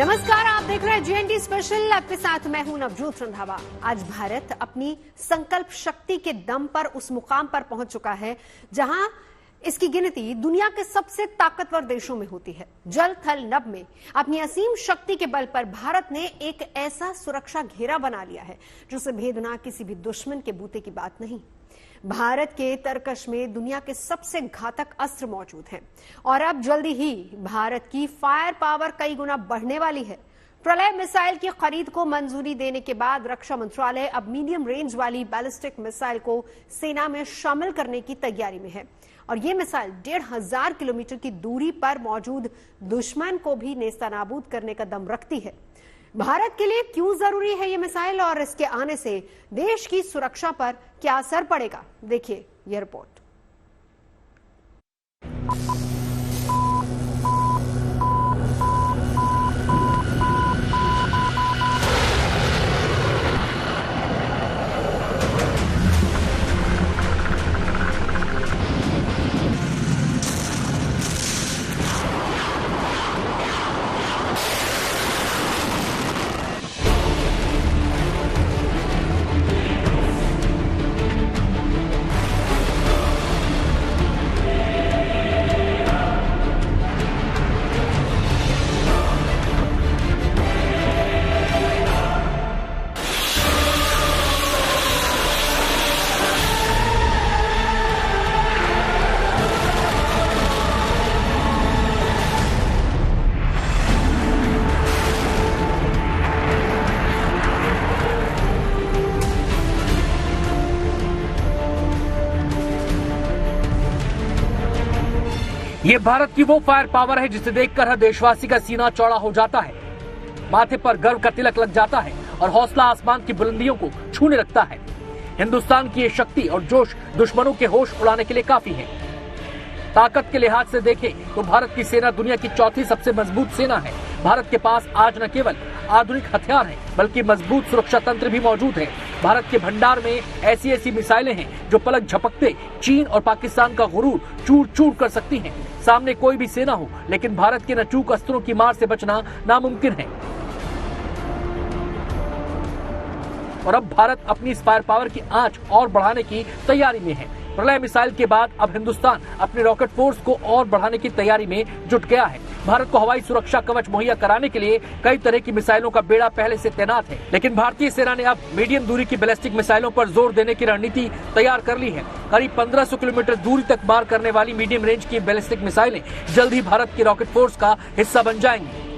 नमस्कार, आप देख रहे हैं जीएनटी स्पेशल। आपके साथ मैं हूं नवजोत रंधावा। आज भारत अपनी संकल्प शक्ति के दम पर उस मुकाम पर पहुंच चुका है जहां इसकी गिनती दुनिया के सबसे ताकतवर देशों में होती है। जल थल नभ में अपनी असीम शक्ति के बल पर भारत ने एक ऐसा सुरक्षा घेरा बना लिया है जिसे भेदना किसी भी दुश्मन के बूते की बात नहीं। भारत के तरकश में दुनिया के सबसे घातक अस्त्र मौजूद हैं और अब जल्दी ही भारत की फायर पावर कई गुना बढ़ने वाली है। प्रलय मिसाइल की खरीद को मंजूरी देने के बाद रक्षा मंत्रालय अब मीडियम रेंज वाली बैलिस्टिक मिसाइल को सेना में शामिल करने की तैयारी में है और ये मिसाइल 1500 किलोमीटर की दूरी पर मौजूद दुश्मन को भी नेस्तनाबूद करने का दम रखती है। भारत के लिए क्यों जरूरी है ये मिसाइल और इसके आने से देश की सुरक्षा पर क्या असर पड़ेगा, देखिए ये रिपोर्ट। ये भारत की वो फायर पावर है जिसे देखकर हर देशवासी का सीना चौड़ा हो जाता है, माथे पर गर्व का तिलक लग जाता है और हौसला आसमान की बुलंदियों को छूने लगता है। हिंदुस्तान की ये शक्ति और जोश दुश्मनों के होश उड़ाने के लिए काफी है। ताकत के लिहाज से देखें तो भारत की सेना दुनिया की चौथी सबसे मजबूत सेना है। भारत के पास आज न केवल आधुनिक हथियार हैं, बल्कि मजबूत सुरक्षा तंत्र भी मौजूद है। भारत के भंडार में ऐसी ऐसी मिसाइलें हैं जो पलक झपकते चीन और पाकिस्तान का गुरूर चूर चूर कर सकती हैं। सामने कोई भी सेना हो, लेकिन भारत के नचूक अस्त्रों की मार से बचना नामुमकिन है। और अब भारत अपनी इस फायर पावर की आंच और बढ़ाने की तैयारी में है। प्रलय मिसाइल के बाद अब हिंदुस्तान अपने रॉकेट फोर्स को और बढ़ाने की तैयारी में जुट गया है। भारत को हवाई सुरक्षा कवच मुहैया कराने के लिए कई तरह की मिसाइलों का बेड़ा पहले से तैनात है, लेकिन भारतीय सेना ने अब मीडियम दूरी की बैलिस्टिक मिसाइलों पर जोर देने की रणनीति तैयार कर ली है। करीब 1500 किलोमीटर दूरी तक मार करने वाली मीडियम रेंज की बैलिस्टिक मिसाइलें जल्द ही भारत की रॉकेट फोर्स का हिस्सा बन जाएंगी।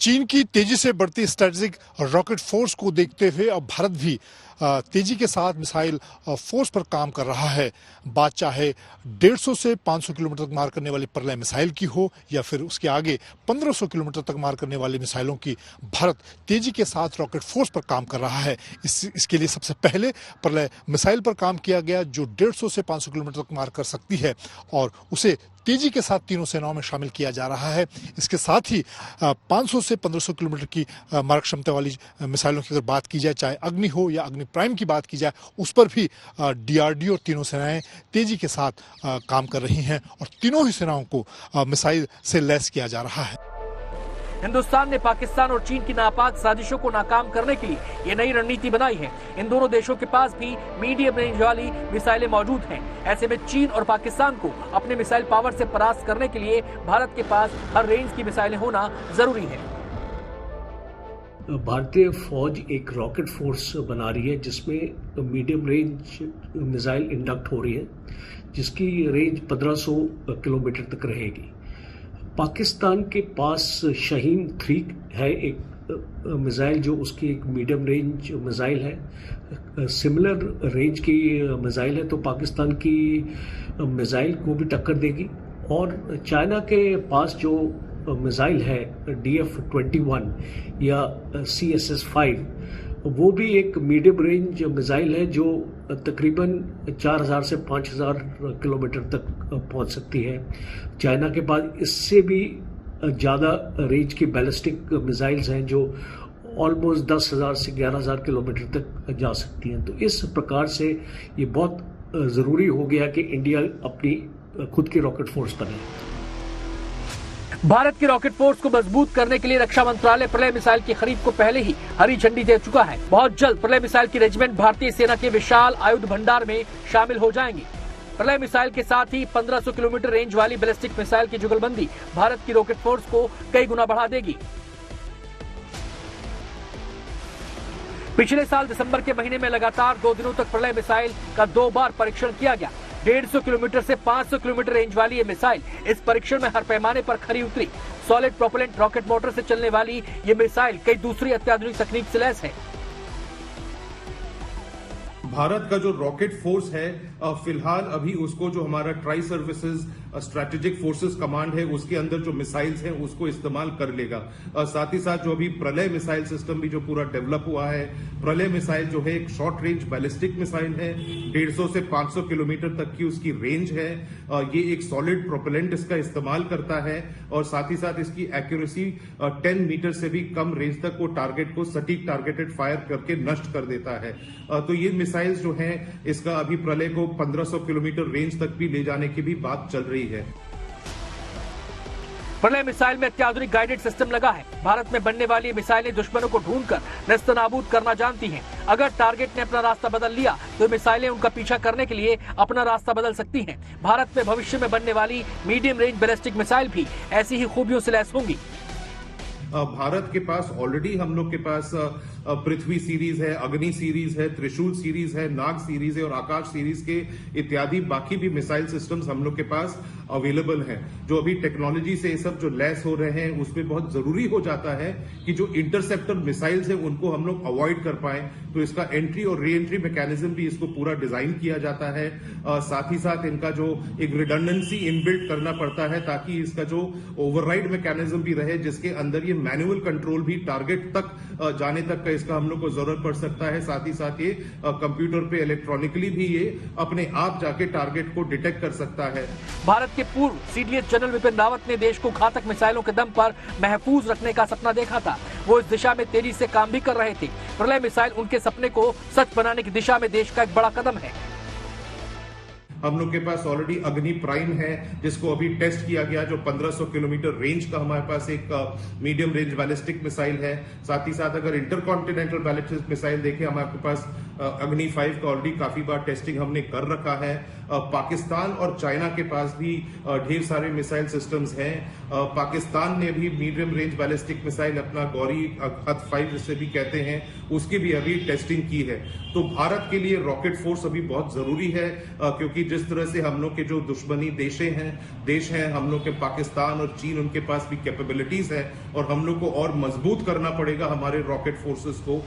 चीन की तेजी से बढ़ती स्ट्रेटेजिक रॉकेट फोर्स को देखते हुए अब भारत भी तेजी के साथ मिसाइल फोर्स पर काम कर रहा है। बात चाहे 150 से 500 किलोमीटर तक मार करने वाली प्रलय मिसाइल की हो या फिर उसके आगे 1500 किलोमीटर तक मार करने वाली मिसाइलों की, भारत तेजी के साथ रॉकेट फोर्स पर काम कर रहा है। इसके लिए सबसे पहले प्रलय मिसाइल पर काम किया गया जो 150 से 500 किलोमीटर तक मार कर सकती है और उसे तेजी के साथ तीनों सेनाओं में शामिल किया जा रहा है। इसके साथ ही 500 से 1500 किलोमीटर की मारक क्षमता वाली मिसाइलों की अगर बात की जाए, चाहे अग्नि हो या अग्नि प्राइम की बात की जाए, उस पर भी डीआरडीओ और तीनों सेनाएं तेजी के साथ काम कर रही हैं और तीनों ही सेनाओं को मिसाइल से लैस किया जा रहा है। हिंदुस्तान ने पाकिस्तान और चीन की नापाक साजिशों को नाकाम करने के लिए ये नई रणनीति बनाई है। इन दोनों देशों के पास भी मीडियम रेंज वाली मिसाइलें मौजूद हैं। ऐसे में चीन और पाकिस्तान को अपने मिसाइल पावर से परास्त करने के लिए भारत के पास हर रेंज की मिसाइलें होना जरूरी है। भारतीय फौज एक रॉकेट फोर्स बना रही है जिसमें मीडियम रेंज मिसाइल इंडक्ट हो रही है, जिसकी रेंज 1500 किलोमीटर तक रहेगी। पाकिस्तान के पास शाहीन 3 है, एक मिसाइल जो उसकी एक मीडियम रेंज मिसाइल है, सिमिलर रेंज की मिसाइल है, तो पाकिस्तान की मिसाइल को भी टक्कर देगी। और चाइना के पास जो मिसाइल है DF-21 या CSS-5, वो भी एक मीडियम रेंज मिसाइल है जो तकरीबन 4000 से 5000 किलोमीटर तक पहुंच सकती है। चाइना के पास इससे भी ज़्यादा रेंज की बैलिस्टिक मिसाइल्स हैं जो ऑलमोस्ट 10,000 से 11,000 किलोमीटर तक जा सकती हैं। तो इस प्रकार से ये बहुत ज़रूरी हो गया कि इंडिया अपनी खुद की रॉकेट फोर्स बने। भारत की रॉकेट फोर्स को मजबूत करने के लिए रक्षा मंत्रालय प्रलय मिसाइल की खरीद को पहले ही हरी झंडी दे चुका है। बहुत जल्द प्रलय मिसाइल की रेजिमेंट भारतीय सेना के विशाल आयुध भंडार में शामिल हो जाएंगी। प्रलय मिसाइल के साथ ही 1500 किलोमीटर रेंज वाली बैलिस्टिक मिसाइल की जुगलबंदी भारत की रॉकेट फोर्स को कई गुना बढ़ा देगी। पिछले साल दिसंबर के महीने में लगातार 2 दिनों तक प्रलय मिसाइल का 2 बार परीक्षण किया गया। 150 किलोमीटर से 500 किलोमीटर रेंज वाली ये मिसाइल इस परीक्षण में हर पैमाने पर खरी उतरी। सॉलिड प्रोपेलेंट रॉकेट मोटर से चलने वाली ये मिसाइल कई दूसरी अत्याधुनिक तकनीक से लैस है। भारत का जो रॉकेट फोर्स है फिलहाल अभी उसको जो हमारा tri services strategic forces command है उसके अंदर जो मिसाइल्स हैं उसको इस्तेमाल कर लेगा। साथ ही साथ जो अभी प्रलय मिसाइल सिस्टम भी जो पूरा डेवलप हुआ है, प्रलय मिसाइल जो है एक शॉर्ट रेंज बैलिस्टिक मिसाइल है, 150 से 500 किलोमीटर तक की उसकी रेंज है। ये एक सॉलिड प्रोपेलेंट इसका इस्तेमाल करता है और साथ ही साथ इसकी एक्यूरेसी 10 मीटर से भी कम रेंज तक वो टारगेट को सटीक टारगेटेड फायर करके नष्ट कर देता है। तो ये मिसाइल्स जो हैं इसका अभी प्रलय को 1500 किलोमीटर रेंज तक भी ले जाने की भी बात चल रही है। प्रलय मिसाइल में अत्याधुनिक गाइडेड सिस्टम लगा है। भारत में बनने वाली मिसाइलें दुश्मनों को ढूंढकर नेस्तनाबूद करना जानती हैं। अगर टारगेट ने अपना रास्ता बदल लिया तो मिसाइलें उनका पीछा करने के लिए अपना रास्ता बदल सकती हैं। भारत में भविष्य में बनने वाली मीडियम रेंज बैलिस्टिक मिसाइल भी ऐसी ही खूबियों से लैस होंगी। भारत के पास ऑलरेडी हम लोग के पास पृथ्वी सीरीज है, अग्नि सीरीज है, त्रिशूल सीरीज है, नाग सीरीज है और आकाश सीरीज के इत्यादि बाकी भी मिसाइल सिस्टम्स हम लोग के पास अवेलेबल हैं। जो अभी टेक्नोलॉजी से ये सब जो लैस हो रहे हैं उसमें बहुत जरूरी हो जाता है कि जो इंटरसेप्टर मिसाइल्स हैं उनको हम लोग अवॉइड कर पाए। तो इसका एंट्री और री एंट्री मैकेनिज्म भी इसको पूरा डिजाइन किया जाता है। साथ ही साथ इनका जो एक रिडंडेंसी इनबिल्ट करना पड़ता है ताकि इसका जो ओवरराइड मैकेनिज्म भी रहे जिसके अंदर ये मैनुअल कंट्रोल भी टारगेट तक जाने तक का इसका हम लोग को जरूरत पड़ सकता है। साथ ही साथ ये कंप्यूटर पे इलेक्ट्रॉनिकली भी ये अपने आप जाके टारगेट को डिटेक्ट कर सकता है। भारत के पूर्व सीडीएस जनरल विपिन रावत ने देश को घातक मिसाइलों के दम पर महफूज रखने का सपना देखा था। वो इस दिशा में तेजी से काम भी कर रहे थे। प्रलय मिसाइल उनके सपने को सच बनाने की दिशा में देश का एक बड़ा कदम है। हम लोग के पास ऑलरेडी अग्नि प्राइम है जिसको अभी टेस्ट किया गया, जो 1500 किलोमीटर रेंज का हमारे पास एक मीडियम रेंज बैलिस्टिक मिसाइल है। साथ ही साथ अगर इंटरकॉन्टिनेंटल बैलिस्टिक मिसाइल देखें हमारे पास अग्नि 5 का ऑलरेडी काफी बार टेस्टिंग हमने कर रखा है। पाकिस्तान और चाइना के पास भी ढेर सारे मिसाइल सिस्टम्स हैं। पाकिस्तान ने भी मीडियम रेंज बैलिस्टिक मिसाइल अपना गौरी हद 5 जिसे भी कहते हैं उसकी भी अभी टेस्टिंग की है। तो भारत के लिए रॉकेट फोर्स अभी बहुत जरूरी है क्योंकि जिस तरह से हम लोग के जो दुश्मनी देश हैं हम लोग के पाकिस्तान और चीन, उनके पास भी कैपेबिलिटीज है और हम लोग को और मजबूत करना पड़ेगा हमारे रॉकेट फोर्सेस को।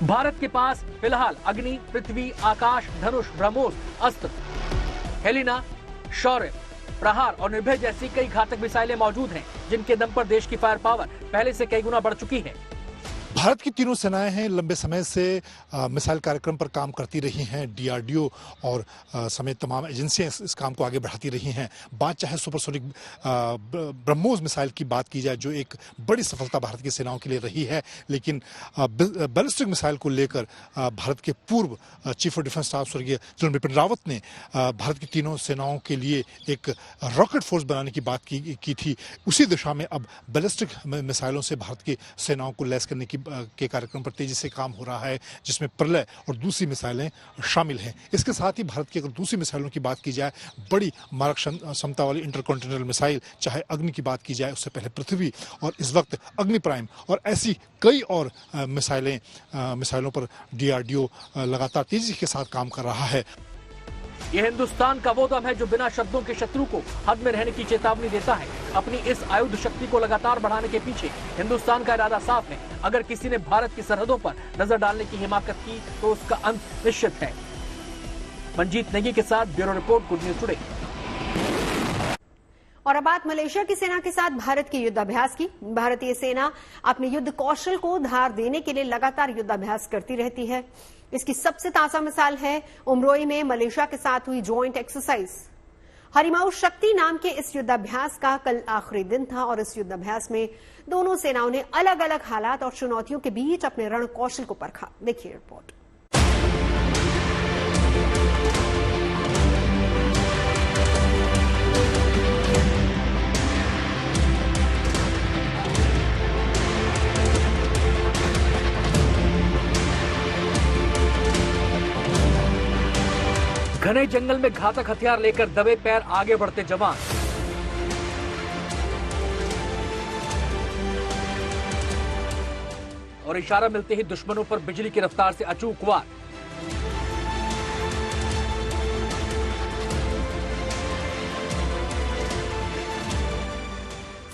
भारत के पास फिलहाल अग्नि, पृथ्वी, आकाश, धनुष, ब्रह्मोस, अस्त्र, हेलिना, शौर्य, प्रहार और निर्भय जैसी कई घातक मिसाइलें मौजूद हैं जिनके दम पर देश की फायर पावर पहले से कई गुना बढ़ चुकी है। भारत की तीनों सेनाएं हैं लंबे समय से मिसाइल कार्यक्रम पर काम करती रही हैं। डीआरडीओ और समेत तमाम एजेंसियां इस काम को आगे बढ़ाती रही हैं। बात चाहे सुपरसोनिक ब्रह्मोस मिसाइल की बात की जाए जो एक बड़ी सफलता भारत की सेनाओं के लिए रही है, लेकिन बैलिस्टिक मिसाइल को लेकर भारत के पूर्व चीफ ऑफ डिफेंस स्टाफ स्वर्गीय जनरल बिपिन रावत ने भारत की तीनों सेनाओं के लिए एक रॉकेट फोर्स बनाने की बात की थी। उसी दिशा में अब बैलिस्टिक मिसाइलों से भारत की सेनाओं को लैस करने के कार्यक्रम पर तेजी से काम हो रहा है जिसमें प्रलय और दूसरी मिसाइलें शामिल हैं। इसके साथ ही भारत की अगर दूसरी मिसाइलों की बात की जाए, बड़ी मारक क्षमता वाली इंटरकॉन्टिनेंटल मिसाइल, चाहे अग्नि की बात की जाए, उससे पहले पृथ्वी और इस वक्त अग्नि प्राइम और ऐसी कई और मिसाइलों पर डीआरडीओ लगातार तेजी के साथ काम कर रहा है। यह हिंदुस्तान का वो दम है जो बिना शब्दों के शत्रु को हद में रहने की चेतावनी देता है। अपनी इस आयुध शक्ति को लगातार बढ़ाने के पीछे हिंदुस्तान का इरादा साफ है। अगर किसी ने भारत की सरहदों पर नजर डालने की हिमाकत की तो उसका अंत निश्चित है। मंजीत नेगी के साथ bureau report, good news today. और अब बात मलेशिया की सेना के साथ भारत के युद्धाभ्यास की। भारतीय सेना अपने युद्ध कौशल को धार देने के लिए लगातार युद्धाभ्यास करती रहती है। इसकी सबसे ताजा मिसाल है उमरोई में मलेशिया के साथ हुई ज्वाइंट एक्सरसाइज। हरिमाऊ शक्ति नाम के इस युद्धाभ्यास का कल आखिरी दिन था और इस युद्धाभ्यास में दोनों सेनाओं ने अलग अलग हालात और चुनौतियों के बीच अपने रण कौशल को परखा। देखिए रिपोर्ट। घने जंगल में घातक हथियार लेकर दबे पैर आगे बढ़ते जवान। और इशारा मिलते ही दुश्मनों पर बिजली की रफ्तार से अचूक वार।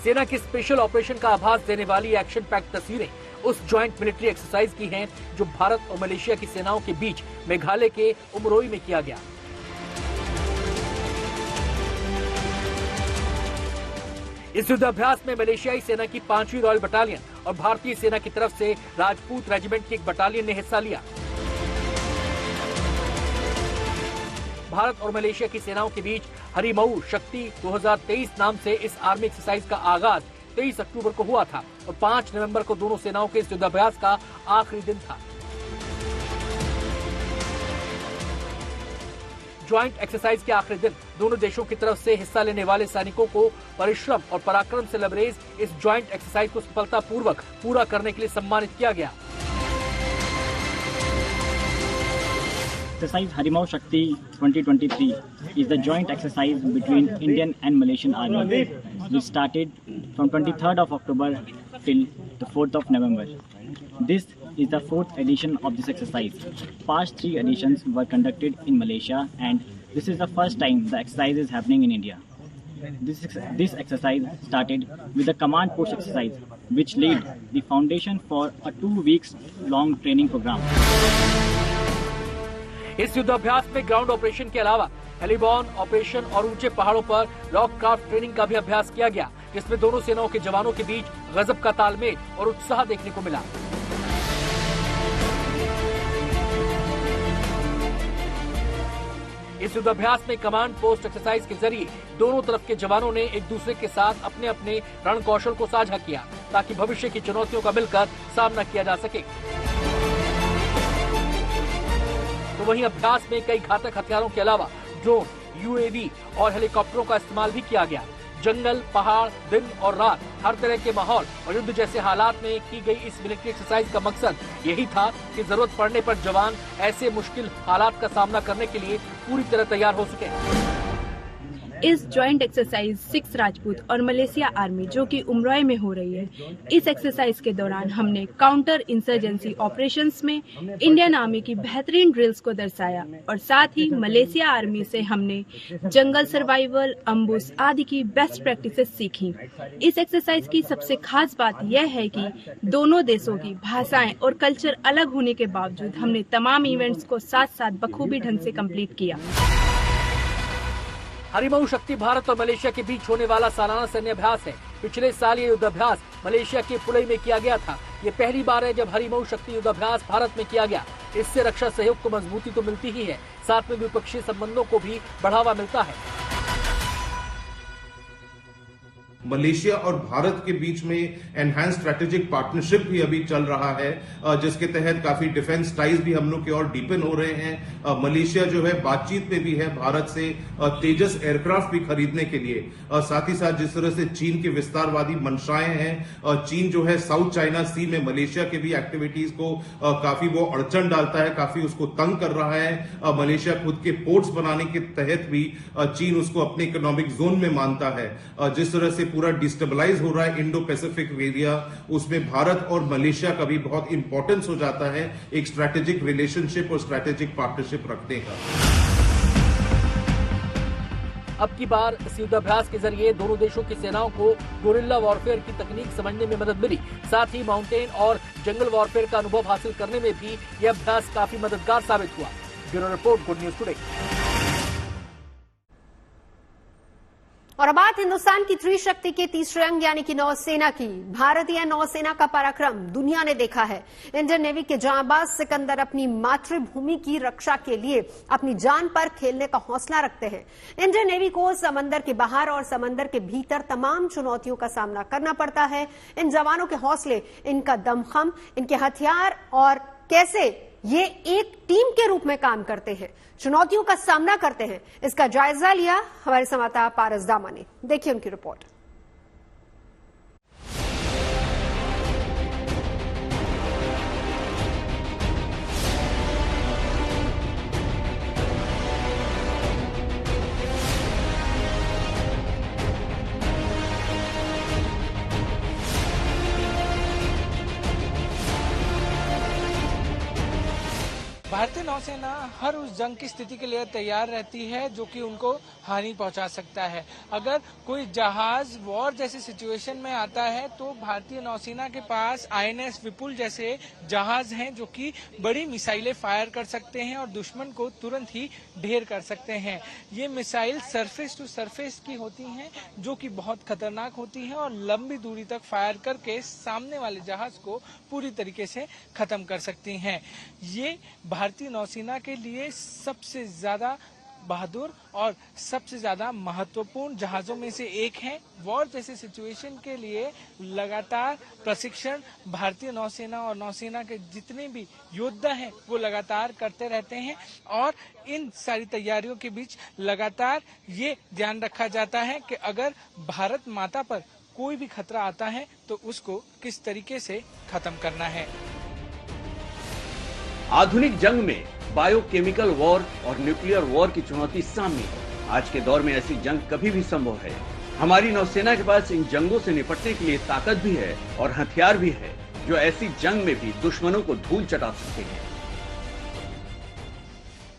सेना के स्पेशल ऑपरेशन का आभास देने वाली एक्शन पैक्ड तस्वीरें उस ज्वाइंट मिलिट्री एक्सरसाइज की हैं जो भारत और मलेशिया की सेनाओं के बीच मेघालय के उमरोई में किया गया। इस युद्धाभ्यास में मलेशियाई सेना की 5वीं रॉयल बटालियन और भारतीय सेना की तरफ से राजपूत रेजिमेंट की एक बटालियन ने हिस्सा लिया। भारत और मलेशिया की सेनाओं के बीच हरिमऊ शक्ति 2023 नाम से इस आर्मी एक्सरसाइज का आगाज 23 अक्टूबर को हुआ था और 5 नवंबर को दोनों सेनाओं के इस युद्धाभ्यास का आखिरी दिन था। ज्वाइंट एक्सरसाइज के आखिरी दिन दोनों देशों की तरफ से हिस्सा लेने वाले सैनिकों को परिश्रम और पराक्रम से लबरेज इस ज्वाइंट एक्सरसाइज को सफलतापूर्वक पूरा करने के लिए सम्मानित किया गया। Exercise Harimau Shakti 2023 is the joint exercise between Indian and Malaysian Army, which started from 23rd of October till the 4th of November. This is the 4th edition of this exercise. Past 3 editions were conducted in Malaysia, and this is the first time the exercise is happening in India. This exercise started with the command post exercise, which laid the foundation for a 2 weeks long training program. इस युद्धाभ्यास में ground operation के अलावा हेलीबॉर्न operation और ऊंचे पहाड़ों पर rock craft training का भी अभ्यास किया गया, जिसमें दोनों सेनाओं के जवानों के बीच गजब का तालमेल और उत्साह देखने को मिला। इस युद्धाभ्यास में कमांड पोस्ट एक्सरसाइज के जरिए दोनों तरफ के जवानों ने एक दूसरे के साथ अपने अपने रण कौशल को साझा किया ताकि भविष्य की चुनौतियों का मिलकर सामना किया जा सके। तो वहीं अभ्यास में कई घातक हथियारों के अलावा ड्रोन, यूएवी और हेलीकॉप्टरों का इस्तेमाल भी किया गया। जंगल, पहाड़, दिन और रात, हर तरह के माहौल और युद्ध जैसे हालात में की गई इस मिलिट्री एक्सरसाइज का मकसद यही था कि जरूरत पड़ने पर जवान ऐसे मुश्किल हालात का सामना करने के लिए पूरी तरह तैयार हो सके। इस ज्वाइंट एक्सरसाइज 6 राजपूत और मलेशिया आर्मी जो कि उमरोई में हो रही है, इस एक्सरसाइज के दौरान हमने काउंटर इंसर्जेंसी ऑपरेशंस में इंडियन आर्मी की बेहतरीन ड्रिल्स को दर्शाया और साथ ही मलेशिया आर्मी से हमने जंगल सर्वाइवल, अम्बुश आदि की बेस्ट प्रैक्टिसेस सीखी। इस एक्सरसाइज की सबसे खास बात यह है कि दोनों देशों की भाषाएं और कल्चर अलग होने के बावजूद हमने तमाम इवेंट्स को साथ साथ बखूबी ढंग से कंप्लीट किया। हरिमऊ शक्ति भारत और मलेशिया के बीच होने वाला सालाना सैन्य अभ्यास है। पिछले साल ये युद्धाभ्यास मलेशिया के पुलई में किया गया था। ये पहली बार है जब हरिमऊ शक्ति युद्धाभ्यास भारत में किया गया। इससे रक्षा सहयोग को मजबूती तो मिलती ही है, साथ में द्विपक्षीय संबंधों को भी बढ़ावा मिलता है। मलेशिया और भारत के बीच में एनहांस स्ट्रेटेजिक पार्टनरशिप भी अभी चल रहा है, जिसके तहत काफी डिफेंस टाइज भी हम लोग के और डीपन हो रहे हैं। मलेशिया जो है बातचीत में भी है भारत से तेजस एयरक्राफ्ट भी खरीदने के लिए। साथ ही साथ जिस तरह से चीन की विस्तारवादी मंशाएं हैं, चीन जो है साउथ चाइना सी में मलेशिया के भी एक्टिविटीज को काफी वो अड़चन डालता है, काफी उसको तंग कर रहा है। मलेशिया खुद के पोर्ट्स बनाने के तहत भी चीन उसको अपने इकोनॉमिक जोन में मानता है। जिस तरह से पूरा डिस्टेबलाइज हो रहा है इंडो पैसिफिक एरिया, उसमें भारत और मलेशिया का भी बहुत इंपॉर्टेंस हो जाता है एक स्ट्रैटेजिक रिलेशनशिप और स्ट्रैटेजिक पार्टनरशिप रखने का। अब की बार इस युद्धाभ्यास के जरिए दोनों देशों की सेनाओं को गोरिल्ला वॉरफेयर की तकनीक समझने में मदद मिली। साथ ही माउंटेन और जंगल वॉरफेयर का अनुभव हासिल करने में भी यह अभ्यास काफी मददगार साबित हुआ। Bureau report, good news today. और अब बात हिंदुस्तान की त्रिशक्ति के तीसरे अंग यानी कि नौसेना की। भारतीय नौसेना का पराक्रम दुनिया ने देखा है। इंडियन नेवी के जांबाज सिकंदर अपनी मातृभूमि की रक्षा के लिए अपनी जान पर खेलने का हौसला रखते हैं। इंडियन नेवी को समंदर के बाहर और समंदर के भीतर तमाम चुनौतियों का सामना करना पड़ता है। इन जवानों के हौसले, इनका दमखम, इनके हथियार और कैसे ये एक टीम के रूप में काम करते हैं, चुनौतियों का सामना करते हैं, इसका जायजा लिया हमारे संवाददाता पारस दामा ने। देखिए उनकी रिपोर्ट। भारतीय नौसेना हर उस जंग की स्थिति के लिए तैयार रहती है जो कि उनको हानि पहुंचा सकता है। अगर कोई जहाज वॉर जैसी सिचुएशन में आता है तो भारतीय नौसेना के पास INS विपुल जैसे जहाज हैं जो कि बड़ी मिसाइलें फायर कर सकते हैं और दुश्मन को तुरंत ही ढेर कर सकते हैं। ये मिसाइल सरफेस टू सरफेस की होती हैं जो कि बहुत खतरनाक होती हैं और लंबी दूरी तक फायर करके सामने वाले जहाज को पूरी तरीके से खत्म कर सकती हैं। ये भारतीय नौसेना के लिए सबसे ज्यादा बहादुर और सबसे ज्यादा महत्वपूर्ण जहाजों में से एक है। वॉर जैसे सिचुएशन के लिए लगातार प्रशिक्षण भारतीय नौसेना और नौसेना के जितने भी योद्धा हैं वो लगातार करते रहते हैं और इन सारी तैयारियों के बीच लगातार ये ध्यान रखा जाता है कि अगर भारत माता पर कोई भी खतरा आता है तो उसको किस तरीके से खत्म करना है। आधुनिक जंग में बायोकेमिकल वॉर और न्यूक्लियर वॉर की चुनौती सामने है। आज के दौर में ऐसी जंग कभी भी संभव है। हमारी नौसेना के पास इन जंगों से निपटने के लिए ताकत भी है और हथियार भी है जो ऐसी जंग में भी दुश्मनों को धूल चटा सकते हैं।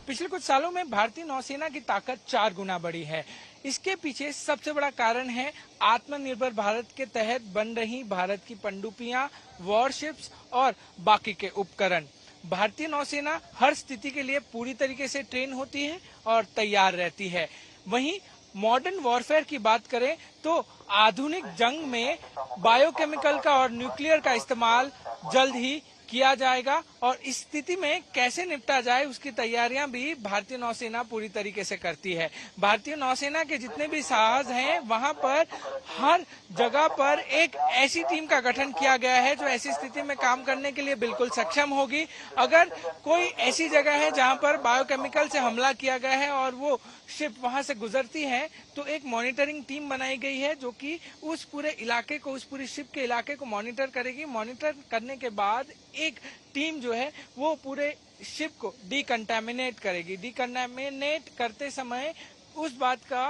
पिछले कुछ सालों में भारतीय नौसेना की ताकत 4 गुना बढ़ी है। इसके पीछे सबसे बड़ा कारण है आत्मनिर्भर भारत के तहत बन रही भारत की पनडुब्बियां, वॉरशिप्स और बाकी के उपकरण। भारतीय नौसेना हर स्थिति के लिए पूरी तरीके से ट्रेन होती है और तैयार रहती है। वहीं मॉडर्न वॉरफेयर की बात करें तो आधुनिक जंग में बायोकेमिकल का और न्यूक्लियर का इस्तेमाल जल्द ही किया जाएगा और इस स्थिति में कैसे निपटा जाए उसकी तैयारियां भी भारतीय नौसेना पूरी तरीके से करती है। भारतीय नौसेना के जितने भी जहाज हैं वहां पर हर जगह पर एक ऐसी टीम का गठन किया गया है जो ऐसी स्थिति में काम करने के लिए बिल्कुल सक्षम होगी। अगर कोई ऐसी जगह है जहां पर बायोकेमिकल से हमला किया गया है और वो शिप वहां से गुजरती है तो एक मॉनिटरिंग टीम बनाई गई है जो कि उस पूरे इलाके को, उस पूरी शिप के इलाके को मॉनिटर करेगी। मॉनिटर करने के बाद एक टीम जो है वो पूरे शिप को डिकंटामिनेट करेगी। डिकंटामिनेट करते समय उस बात का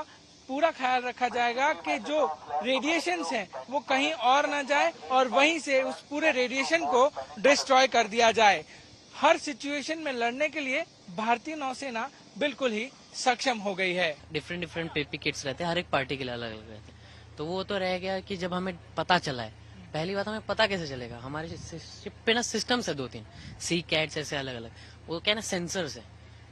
पूरा ख्याल रखा जाएगा कि जो रेडिएशंस हैं वो कहीं और ना जाए और वहीं से उस पूरे रेडिएशन को डिस्ट्रॉय कर दिया जाए। हर सिचुएशन में लड़ने के लिए भारतीय नौसेना बिल्कुल ही सक्षम हो गई है। डिफरेंट पीपी किट्स रहते हैं, हर एक पार्टी के लिए अलग अलग रहते हैं। तो वो तो रह गया कि जब हमें पता चला है, पहली बात हमें पता कैसे चलेगा, हमारे शिप पे ना सिस्टम्स है 2-3 सी कैट्स ऐसे अलग अलग, वो क्या ना सेंसर्स है।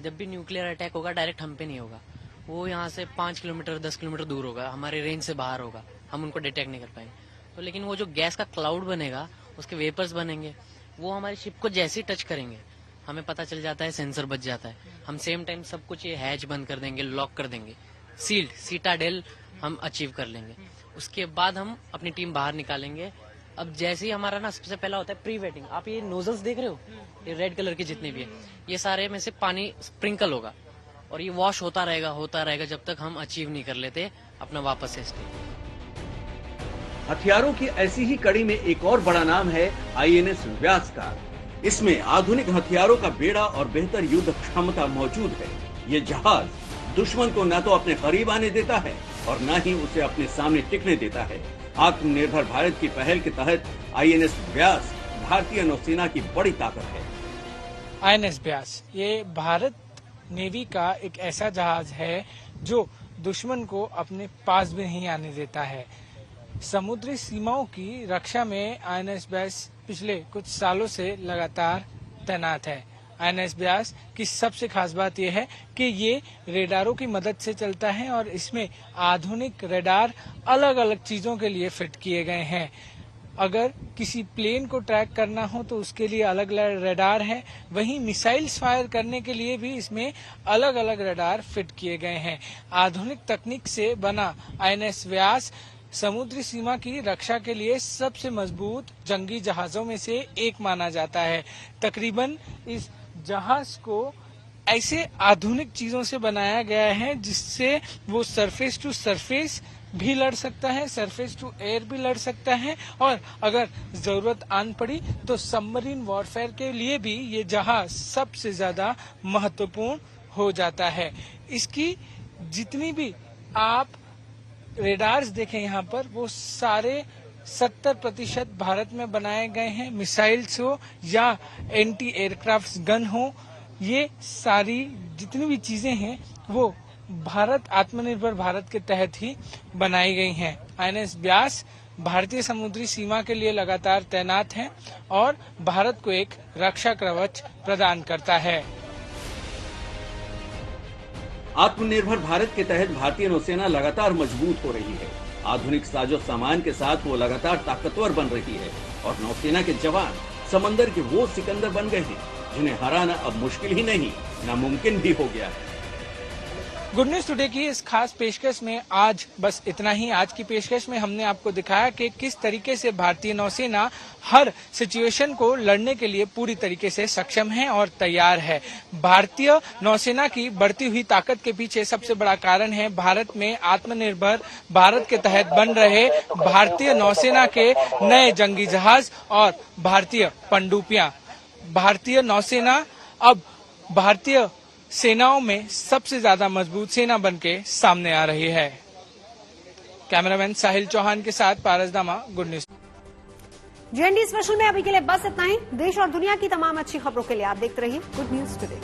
जब भी न्यूक्लियर अटैक होगा डायरेक्ट हम पे नहीं होगा, वो यहाँ से 5 किलोमीटर 10 किलोमीटर दूर होगा, हमारे रेंज से बाहर होगा, हम उनको डिटेक्ट नहीं कर पाएंगे। तो लेकिन वो जो गैस का क्लाउड बनेगा, उसके वेपर्स बनेंगे, वो हमारी शिप को जैसे ही टच करेंगे हमें पता चल जाता है, सेंसर बच जाता है। हम सेम टाइम सब कुछ ये हैच बंद कर देंगे, लॉक कर देंगे, सील्ड सीटाडेल हम अचीव कर लेंगे। उसके बाद हम अपनी टीम बाहर निकालेंगे। अब जैसे ही हमारा ना सबसे पहला होता है प्री वेटिंग। आप ये नोजल्स देख रहे हो, ये रेड कलर के जितने भी है, ये सारे में से पानी स्प्रिंकल होगा और ये वॉश होता रहेगा जब तक हम अचीव नहीं कर लेते अपना वापस से स्टेट। हथियारों की ऐसी ही कड़ी में एक और बड़ा नाम है INS व्यास का। इसमें आधुनिक हथियारों का बेड़ा और बेहतर युद्ध क्षमता मौजूद है। ये जहाज दुश्मन को न तो अपने करीब आने देता है और न ही उसे अपने सामने टिकने देता है। आत्मनिर्भर भारत की पहल के तहत INS व्यास भारतीय नौसेना की बड़ी ताकत है। INS व्यास ये भारत नेवी का एक ऐसा जहाज है जो दुश्मन को अपने पास भी नहीं आने देता है। समुद्री सीमाओं की रक्षा में INS व्यास पिछले कुछ सालों से लगातार तैनात है। INS व्यास की सबसे खास बात यह है कि ये रेडारों की मदद से चलता है और इसमें आधुनिक रेडार अलग अलग चीजों के लिए फिट किए गए हैं। अगर किसी प्लेन को ट्रैक करना हो तो उसके लिए अलग अलग रेडार है, वहीं मिसाइल्स फायर करने के लिए भी इसमें अलग अलग रेडार फिट किए गए हैं। आधुनिक तकनीक से बना INS व्यास समुद्री सीमा की रक्षा के लिए सबसे मजबूत जंगी जहाजों में से एक माना जाता है। तकरीबन इस जहाज को ऐसे आधुनिक चीजों से बनाया गया है जिससे वो सरफेस टू सरफेस भी लड़ सकता है, सरफेस टू एयर भी लड़ सकता है और अगर जरूरत आन पड़ी तो सबमरीन वॉरफेयर के लिए भी ये जहाज सबसे ज्यादा महत्वपूर्ण हो जाता है। इसकी जितनी भी आप रेडार्स देखें यहाँ पर, वो सारे 70% भारत में बनाए गए हैं। मिसाइल्स हो या एंटी एयरक्राफ्ट गन हो, ये सारी जितनी भी चीजें हैं वो भारत आत्मनिर्भर भारत के तहत ही बनाई गई हैं। INS ब्यास भारतीय समुद्री सीमा के लिए लगातार तैनात है और भारत को एक रक्षा कवच प्रदान करता है। आत्मनिर्भर भारत के तहत भारतीय नौसेना लगातार मजबूत हो रही है। आधुनिक साजो सामान के साथ वो लगातार ताकतवर बन रही है और नौसेना के जवान समंदर के वो सिकंदर बन गए हैं जिन्हें हराना अब मुश्किल ही नहीं, नामुमकिन भी हो गया है। गुड न्यूज टुडे की इस खास पेशकश में आज बस इतना ही। आज की पेशकश में हमने आपको दिखाया कि किस तरीके से भारतीय नौसेना हर सिचुएशन को लड़ने के लिए पूरी तरीके से सक्षम है और तैयार है। भारतीय नौसेना की बढ़ती हुई ताकत के पीछे सबसे बड़ा कारण है भारत में आत्मनिर्भर भारत के तहत बन रहे भारतीय नौसेना के नए जंगी जहाज और भारतीय पनडुब्बियां। भारतीय नौसेना अब भारतीय सेनाओं में सबसे ज्यादा मजबूत सेना बनके सामने आ रही है। कैमरामैन साहिल चौहान के साथ पारस दामा, गुड न्यूज। GND स्पेशल में अभी के लिए बस इतना ही। देश और दुनिया की तमाम अच्छी खबरों के लिए आप देखते रहिए गुड न्यूज टुडे।